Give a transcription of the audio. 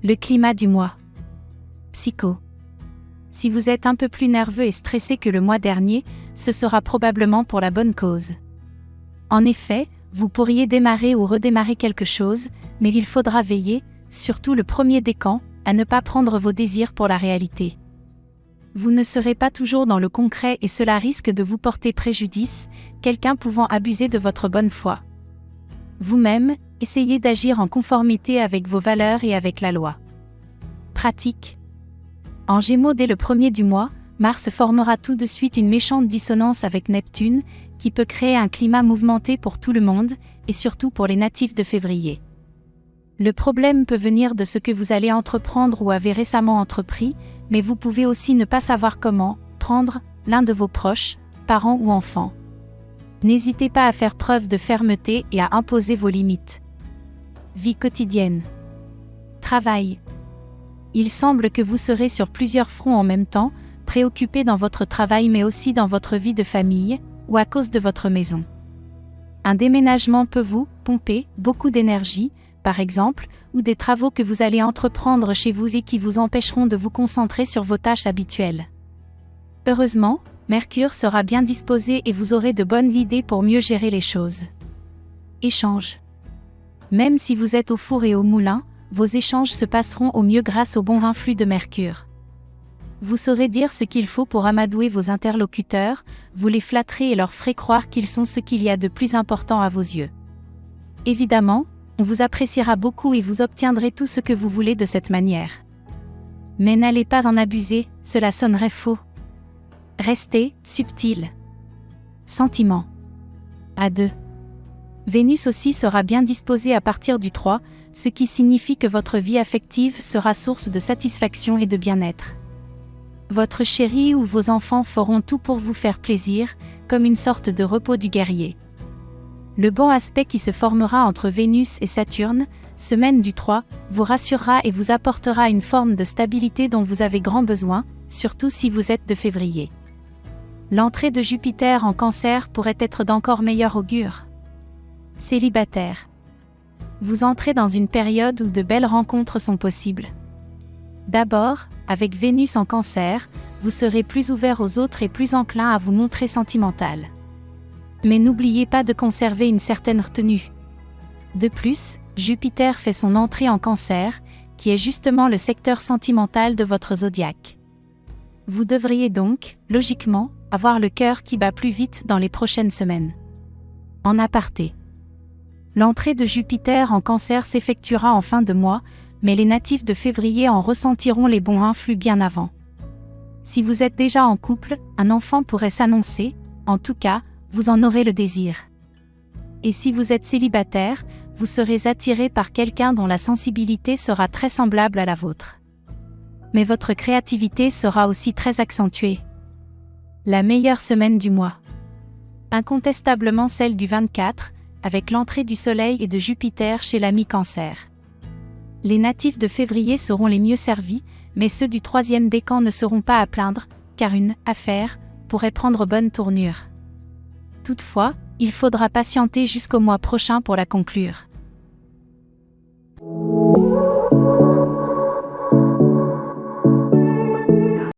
Le climat du mois. Psycho. Si vous êtes un peu plus nerveux et stressé que le mois dernier, ce sera probablement pour la bonne cause. En effet, vous pourriez démarrer ou redémarrer quelque chose, mais il faudra veiller, surtout le premier décan, à ne pas prendre vos désirs pour la réalité. Vous ne serez pas toujours dans le concret et cela risque de vous porter préjudice, quelqu'un pouvant abuser de votre bonne foi. Vous-même, essayez d'agir en conformité avec vos valeurs et avec la loi. Pratique. En Gémeaux dès le 1er du mois, Mars formera tout de suite une méchante dissonance avec Neptune, qui peut créer un climat mouvementé pour tout le monde, et surtout pour les natifs de février. Le problème peut venir de ce que vous allez entreprendre ou avez récemment entrepris, mais vous pouvez aussi ne pas savoir comment prendre l'un de vos proches, parents ou enfants. N'hésitez pas à faire preuve de fermeté et à imposer vos limites. Vie quotidienne. Travail. Il semble que vous serez sur plusieurs fronts en même temps, préoccupé dans votre travail mais aussi dans votre vie de famille, ou à cause de votre maison. Un déménagement peut vous pomper beaucoup d'énergie, par exemple, ou des travaux que vous allez entreprendre chez vous et qui vous empêcheront de vous concentrer sur vos tâches habituelles. Heureusement, Mercure sera bien disposé et vous aurez de bonnes idées pour mieux gérer les choses. Échange. Même si vous êtes au four et au moulin, vos échanges se passeront au mieux grâce au bon influx de Mercure. Vous saurez dire ce qu'il faut pour amadouer vos interlocuteurs, vous les flatterez et leur ferez croire qu'ils sont ce qu'il y a de plus important à vos yeux. Évidemment, on vous appréciera beaucoup et vous obtiendrez tout ce que vous voulez de cette manière. Mais n'allez pas en abuser, cela sonnerait faux. Restez subtil. Sentiment. À 2. Vénus aussi sera bien disposée à partir du 3, ce qui signifie que votre vie affective sera source de satisfaction et de bien-être. Votre chéri ou vos enfants feront tout pour vous faire plaisir, comme une sorte de repos du guerrier. Le bon aspect qui se formera entre Vénus et Saturne, semaine du 3, vous rassurera et vous apportera une forme de stabilité dont vous avez grand besoin, surtout si vous êtes de février. L'entrée de Jupiter en Cancer pourrait être d'encore meilleur augure. Célibataire. Vous entrez dans une période où de belles rencontres sont possibles. D'abord, avec Vénus en Cancer, vous serez plus ouvert aux autres et plus enclin à vous montrer sentimental. Mais n'oubliez pas de conserver une certaine retenue. De plus, Jupiter fait son entrée en Cancer, qui est justement le secteur sentimental de votre zodiaque. Vous devriez donc, logiquement, avoir le cœur qui bat plus vite dans les prochaines semaines. En aparté. L'entrée de Jupiter en Cancer s'effectuera en fin de mois, mais les natifs de février en ressentiront les bons influx bien avant. Si vous êtes déjà en couple, un enfant pourrait s'annoncer, en tout cas, vous en aurez le désir. Et si vous êtes célibataire, vous serez attiré par quelqu'un dont la sensibilité sera très semblable à la vôtre. Mais votre créativité sera aussi très accentuée. La meilleure semaine du mois. Incontestablement celle du 24, avec l'entrée du Soleil et de Jupiter chez l'ami Cancer. Les natifs de février seront les mieux servis, mais ceux du 3e décan ne seront pas à plaindre, car une affaire pourrait prendre bonne tournure. Toutefois, il faudra patienter jusqu'au mois prochain pour la conclure.